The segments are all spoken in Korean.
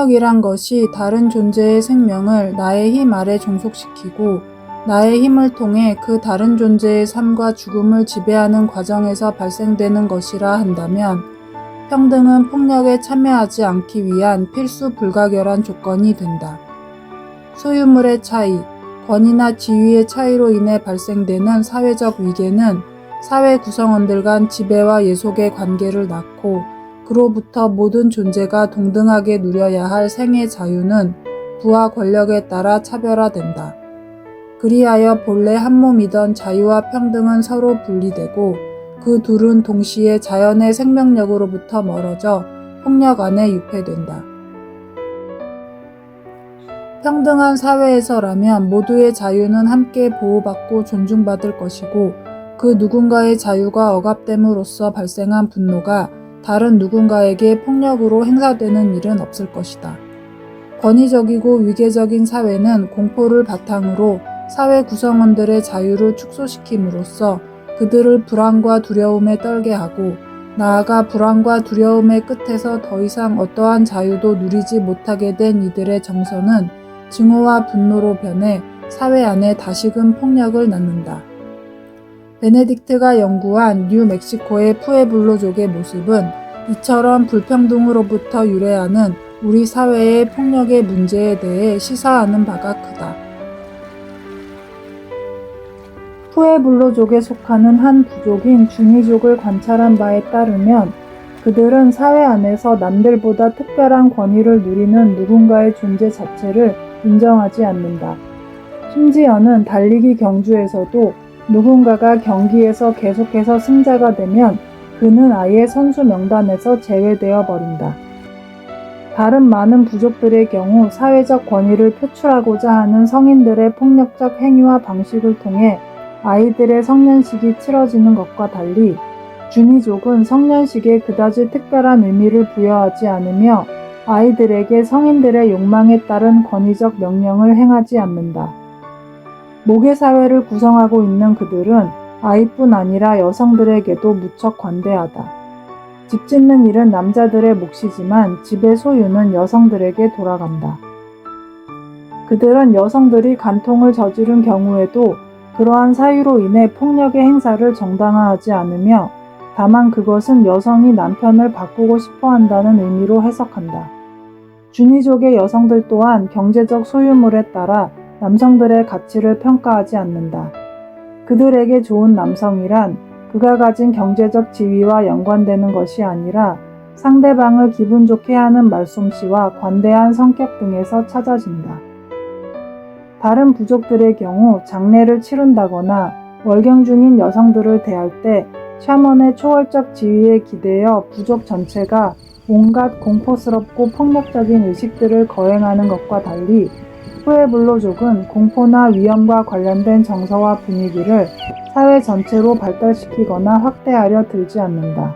폭력이란 것이 다른 존재의 생명을 나의 힘 아래 종속시키고 나의 힘을 통해 그 다른 존재의 삶과 죽음을 지배하는 과정에서 발생되는 것이라 한다면 평등은 폭력에 참여하지 않기 위한 필수 불가결한 조건이 된다. 소유물의 차이, 권위나 지위의 차이로 인해 발생되는 사회적 위계는 사회 구성원들 간 지배와 예속의 관계를 낳고 그로부터 모든 존재가 동등하게 누려야 할 생의 자유는 부와 권력에 따라 차별화된다. 그리하여 본래 한 몸이던 자유와 평등은 서로 분리되고 그 둘은 동시에 자연의 생명력으로부터 멀어져 폭력 안에 유폐된다. 평등한 사회에서라면 모두의 자유는 함께 보호받고 존중받을 것이고 그 누군가의 자유가 억압됨으로써 발생한 분노가 다른 누군가에게 폭력으로 행사되는 일은 없을 것이다. 권위적이고 위계적인 사회는 공포를 바탕으로 사회 구성원들의 자유를 축소시킴으로써 그들을 불안과 두려움에 떨게 하고 나아가 불안과 두려움의 끝에서 더 이상 어떠한 자유도 누리지 못하게 된 이들의 정서는 증오와 분노로 변해 사회 안에 다시금 폭력을 낳는다. 베네딕트가 연구한 뉴멕시코의 푸에블로족의 모습은 이처럼 불평등으로부터 유래하는 우리 사회의 폭력의 문제에 대해 시사하는 바가 크다. 푸에블로족에 속하는 한 부족인 주니족을 관찰한 바에 따르면 그들은 사회 안에서 남들보다 특별한 권위를 누리는 누군가의 존재 자체를 인정하지 않는다. 심지어는 달리기 경주에서도 누군가가 경기에서 계속해서 승자가 되면 그는 아예 선수 명단에서 제외되어 버린다. 다른 많은 부족들의 경우 사회적 권위를 표출하고자 하는 성인들의 폭력적 행위와 방식을 통해 아이들의 성년식이 치러지는 것과 달리 주니족은 성년식에 그다지 특별한 의미를 부여하지 않으며 아이들에게 성인들의 욕망에 따른 권위적 명령을 행하지 않는다. 모계사회를 구성하고 있는 그들은 아이뿐 아니라 여성들에게도 무척 관대하다. 집 짓는 일은 남자들의 몫이지만 집의 소유는 여성들에게 돌아간다. 그들은 여성들이 간통을 저지른 경우에도 그러한 사유로 인해 폭력의 행사를 정당화하지 않으며 다만 그것은 여성이 남편을 바꾸고 싶어 한다는 의미로 해석한다. 주니족의 여성들 또한 경제적 소유물에 따라 남성들의 가치를 평가하지 않는다. 그들에게 좋은 남성이란 그가 가진 경제적 지위와 연관되는 것이 아니라 상대방을 기분 좋게 하는 말솜씨와 관대한 성격 등에서 찾아진다. 다른 부족들의 경우 장례를 치른다거나 월경 중인 여성들을 대할 때 샤먼의 초월적 지위에 기대어 부족 전체가 온갖 공포스럽고 폭력적인 의식들을 거행하는 것과 달리 푸에블로족은 공포나 위험과 관련된 정서와 분위기를 사회 전체로 발달시키거나 확대하려 들지 않는다.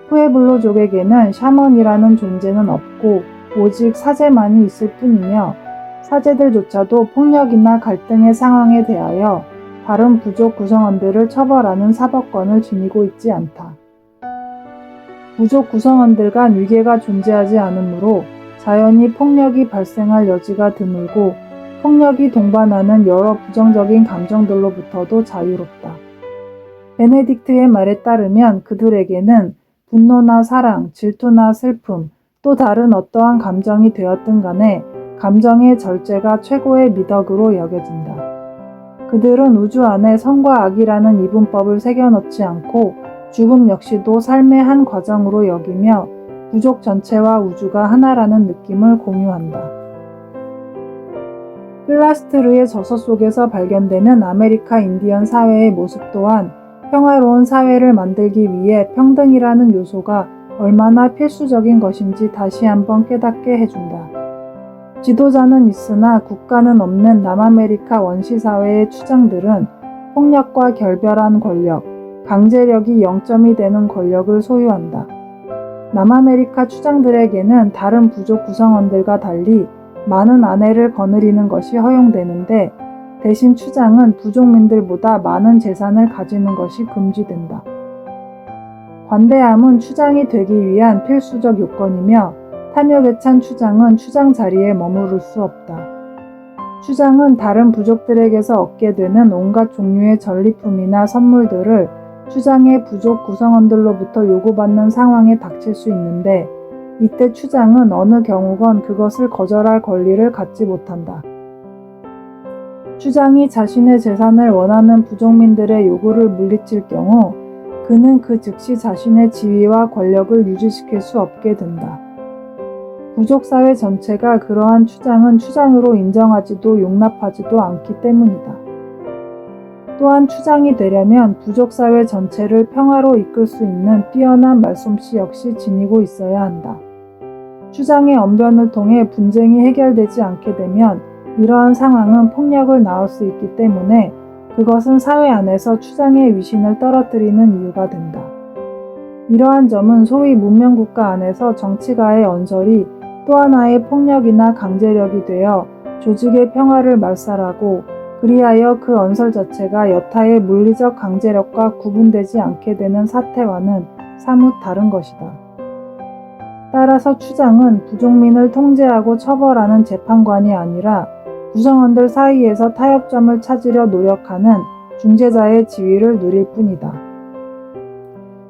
푸에블로족에게는 샤먼이라는 존재는 없고 오직 사제만이 있을 뿐이며 사제들조차도 폭력이나 갈등의 상황에 대하여 다른 부족 구성원들을 처벌하는 사법권을 지니고 있지 않다. 부족 구성원들 간 위계가 존재하지 않으므로 자연히 폭력이 발생할 여지가 드물고 폭력이 동반하는 여러 부정적인 감정들로부터도 자유롭다. 베네딕트의 말에 따르면 그들에게는 분노나 사랑, 질투나 슬픔, 또 다른 어떠한 감정이 되었든 간에 감정의 절제가 최고의 미덕으로 여겨진다. 그들은 우주 안에 선과 악이라는 이분법을 새겨넣지 않고 죽음 역시도 삶의 한 과정으로 여기며 부족 전체와 우주가 하나라는 느낌을 공유한다. 필라스트르의 저서 속에서 발견되는 아메리카 인디언 사회의 모습 또한 평화로운 사회를 만들기 위해 평등이라는 요소가 얼마나 필수적인 것인지 다시 한번 깨닫게 해준다. 지도자는 있으나 국가는 없는 남아메리카 원시사회의 추장들은 폭력과 결별한 권력, 강제력이 0점이 되는 권력을 소유한다. 남아메리카 추장들에게는 다른 부족 구성원들과 달리 많은 아내를 거느리는 것이 허용되는데 대신 추장은 부족민들보다 많은 재산을 가지는 것이 금지된다. 관대함은 추장이 되기 위한 필수적 요건이며 탐욕에 찬 추장은 추장 자리에 머무를 수 없다. 추장은 다른 부족들에게서 얻게 되는 온갖 종류의 전리품이나 선물들을 추장의 부족 구성원들로부터 요구받는 상황에 닥칠 수 있는데, 이때 추장은 어느 경우건 그것을 거절할 권리를 갖지 못한다. 추장이 자신의 재산을 원하는 부족민들의 요구를 물리칠 경우 그는 그 즉시 자신의 지위와 권력을 유지시킬 수 없게 된다. 부족사회 전체가 그러한 추장은 추장으로 인정하지도 용납하지도 않기 때문이다. 또한 추장이 되려면 부족사회 전체를 평화로 이끌 수 있는 뛰어난 말솜씨 역시 지니고 있어야 한다. 추장의 언변을 통해 분쟁이 해결되지 않게 되면 이러한 상황은 폭력을 낳을 수 있기 때문에 그것은 사회 안에서 추장의 위신을 떨어뜨리는 이유가 된다. 이러한 점은 소위 문명국가 안에서 정치가의 언설이 또 하나의 폭력이나 강제력이 되어 조직의 평화를 말살하고, 그리하여 그 언설 자체가 여타의 물리적 강제력과 구분되지 않게 되는 사태와는 사뭇 다른 것이다. 따라서 추장은 부족민을 통제하고 처벌하는 재판관이 아니라 구성원들 사이에서 타협점을 찾으려 노력하는 중재자의 지위를 누릴 뿐이다.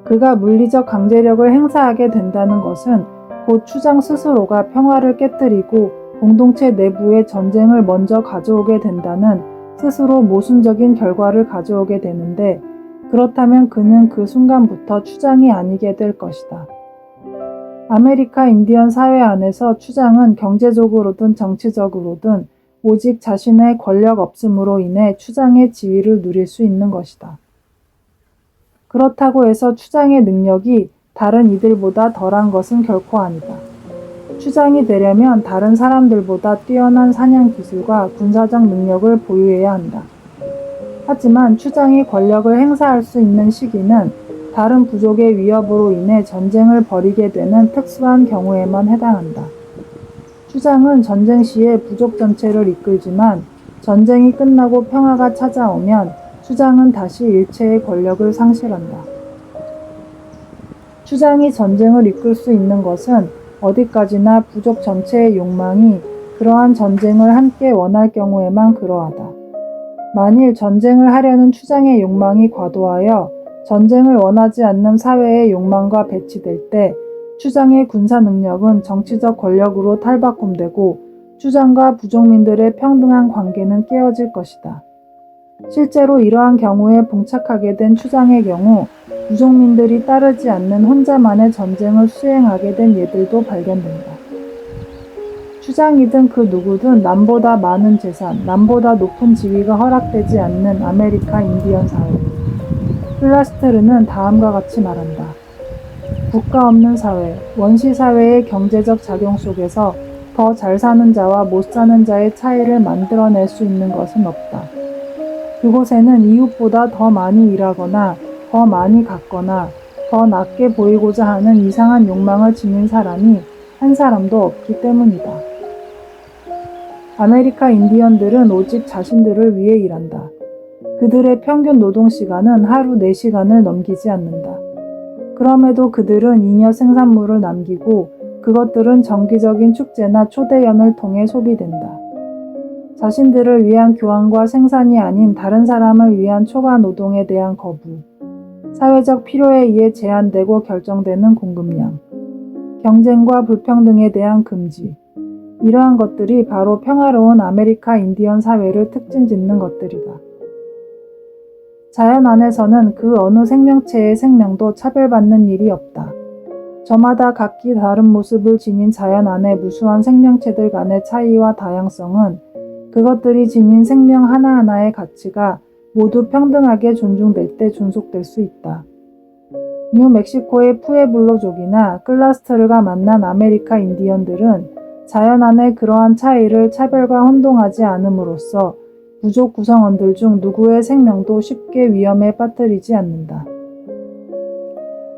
그가 물리적 강제력을 행사하게 된다는 것은 곧 추장 스스로가 평화를 깨뜨리고 공동체 내부의 전쟁을 먼저 가져오게 된다는 스스로 모순적인 결과를 가져오게 되는데, 그렇다면 그는 그 순간부터 추장이 아니게 될 것이다. 아메리카 인디언 사회 안에서 추장은 경제적으로든 정치적으로든 오직 자신의 권력 없음으로 인해 추장의 지위를 누릴 수 있는 것이다. 그렇다고 해서 추장의 능력이 다른 이들보다 덜한 것은 결코 아니다. 추장이 되려면 다른 사람들보다 뛰어난 사냥 기술과 군사적 능력을 보유해야 한다. 하지만 추장이 권력을 행사할 수 있는 시기는 다른 부족의 위협으로 인해 전쟁을 벌이게 되는 특수한 경우에만 해당한다. 추장은 전쟁 시에 부족 전체를 이끌지만 전쟁이 끝나고 평화가 찾아오면 추장은 다시 일체의 권력을 상실한다. 추장이 전쟁을 이끌 수 있는 것은 어디까지나 부족 전체의 욕망이 그러한 전쟁을 함께 원할 경우에만 그러하다. 만일 전쟁을 하려는 추장의 욕망이 과도하여 전쟁을 원하지 않는 사회의 욕망과 배치될 때 추장의 군사 능력은 정치적 권력으로 탈바꿈되고 추장과 부족민들의 평등한 관계는 깨어질 것이다. 실제로 이러한 경우에 봉착하게 된 추장의 경우 부족민들이 따르지 않는 혼자만의 전쟁을 수행하게 된 예들도 발견된다. 추장이든 그 누구든 남보다 많은 재산, 남보다 높은 지위가 허락되지 않는 아메리카 인디언 사회. 플라스테르는 다음과 같이 말한다. 국가 없는 사회, 원시 사회의 경제적 작용 속에서 더 잘 사는 자와 못 사는 자의 차이를 만들어낼 수 있는 것은 없다. 그곳에는 이웃보다 더 많이 일하거나 더 많이 갖거나 더 낫게 보이고자 하는 이상한 욕망을 지닌 사람이 한 사람도 없기 때문이다. 아메리카 인디언들은 오직 자신들을 위해 일한다. 그들의 평균 노동시간은 하루 4시간을 넘기지 않는다. 그럼에도 그들은 잉여 생산물을 남기고 그것들은 정기적인 축제나 초대연을 통해 소비된다. 자신들을 위한 교환과 생산이 아닌 다른 사람을 위한 초과 노동에 대한 거부, 사회적 필요에 의해 제한되고 결정되는 공급량, 경쟁과 불평등에 대한 금지, 이러한 것들이 바로 평화로운 아메리카 인디언 사회를 특징짓는 것들이다. 자연 안에서는 그 어느 생명체의 생명도 차별받는 일이 없다. 저마다 각기 다른 모습을 지닌 자연 안의 무수한 생명체들 간의 차이와 다양성은 그것들이 지닌 생명 하나하나의 가치가 모두 평등하게 존중될 때 존속될 수 있다. 뉴멕시코의 푸에블로족이나 클라스터르가 만난 아메리카 인디언들은 자연 안의 그러한 차이를 차별과 혼동하지 않음으로써 부족 구성원들 중 누구의 생명도 쉽게 위험에 빠뜨리지 않는다.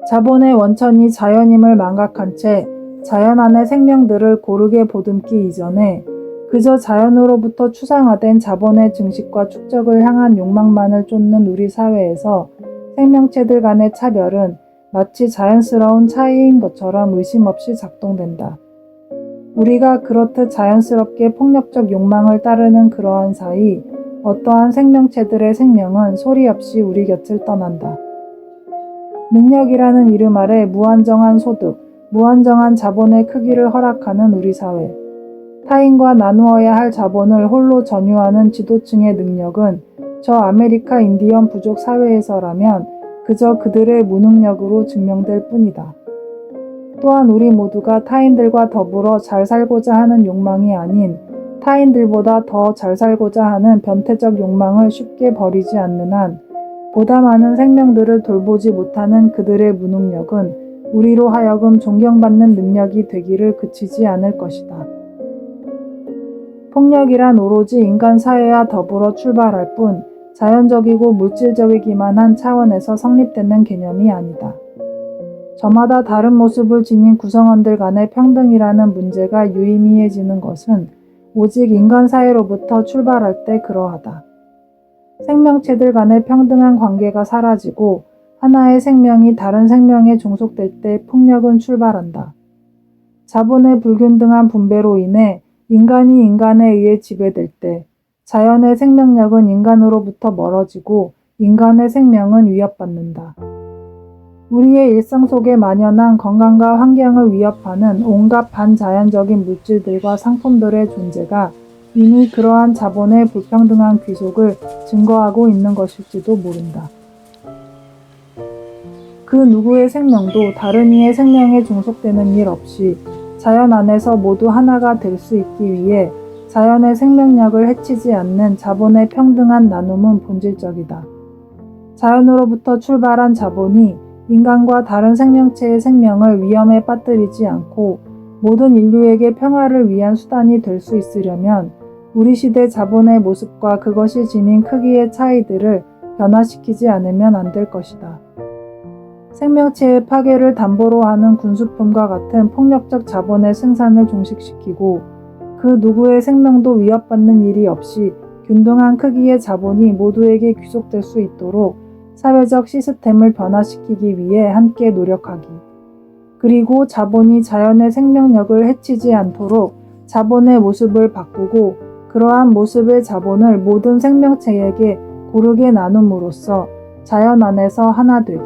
자본의 원천이 자연임을 망각한 채 자연 안의 생명들을 고르게 보듬기 이전에 그저 자연으로부터 추상화된 자본의 증식과 축적을 향한 욕망만을 쫓는 우리 사회에서 생명체들 간의 차별은 마치 자연스러운 차이인 것처럼 의심 없이 작동된다. 우리가 그렇듯 자연스럽게 폭력적 욕망을 따르는 그러한 사이 어떠한 생명체들의 생명은 소리 없이 우리 곁을 떠난다. 능력이라는 이름 아래 무한정한 소득, 무한정한 자본의 크기를 허락하는 우리 사회. 타인과 나누어야 할 자본을 홀로 전유하는 지도층의 능력은 저 아메리카 인디언 부족 사회에서라면 그저 그들의 무능력으로 증명될 뿐이다. 또한 우리 모두가 타인들과 더불어 잘 살고자 하는 욕망이 아닌 타인들보다 더 잘 살고자 하는 변태적 욕망을 쉽게 버리지 않는 한 보다 많은 생명들을 돌보지 못하는 그들의 무능력은 우리로 하여금 존경받는 능력이 되기를 그치지 않을 것이다. 폭력이란 오로지 인간 사회와 더불어 출발할 뿐 자연적이고 물질적이기만 한 차원에서 성립되는 개념이 아니다. 저마다 다른 모습을 지닌 구성원들 간의 평등이라는 문제가 유의미해지는 것은 오직 인간 사회로부터 출발할 때 그러하다. 생명체들 간의 평등한 관계가 사라지고 하나의 생명이 다른 생명에 종속될 때 폭력은 출발한다. 자본의 불균등한 분배로 인해 인간이 인간에 의해 지배될 때 자연의 생명력은 인간으로부터 멀어지고 인간의 생명은 위협받는다. 우리의 일상 속에 만연한 건강과 환경을 위협하는 온갖 반자연적인 물질들과 상품들의 존재가 이미 그러한 자본의 불평등한 귀속을 증거하고 있는 것일지도 모른다. 그 누구의 생명도 다른 이의 생명에 종속되는 일 없이 자연 안에서 모두 하나가 될 수 있기 위해 자연의 생명력을 해치지 않는 자본의 평등한 나눔은 본질적이다. 자연으로부터 출발한 자본이 인간과 다른 생명체의 생명을 위험에 빠뜨리지 않고 모든 인류에게 평화를 위한 수단이 될 수 있으려면 우리 시대 자본의 모습과 그것이 지닌 크기의 차이들을 변화시키지 않으면 안 될 것이다. 생명체의 파괴를 담보로 하는 군수품과 같은 폭력적 자본의 생산을 종식시키고 그 누구의 생명도 위협받는 일이 없이 균등한 크기의 자본이 모두에게 귀속될 수 있도록 사회적 시스템을 변화시키기 위해 함께 노력하기. 그리고 자본이 자연의 생명력을 해치지 않도록 자본의 모습을 바꾸고 그러한 모습의 자본을 모든 생명체에게 고르게 나눔으로써 자연 안에서 하나 되기.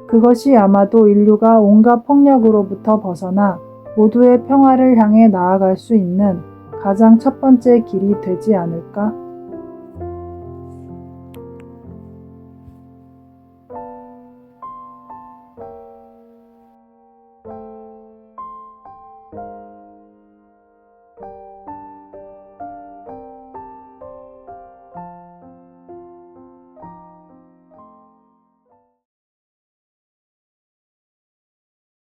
그것이 아마도 인류가 온갖 폭력으로부터 벗어나 모두의 평화를 향해 나아갈 수 있는 가장 첫 번째 길이 되지 않을까?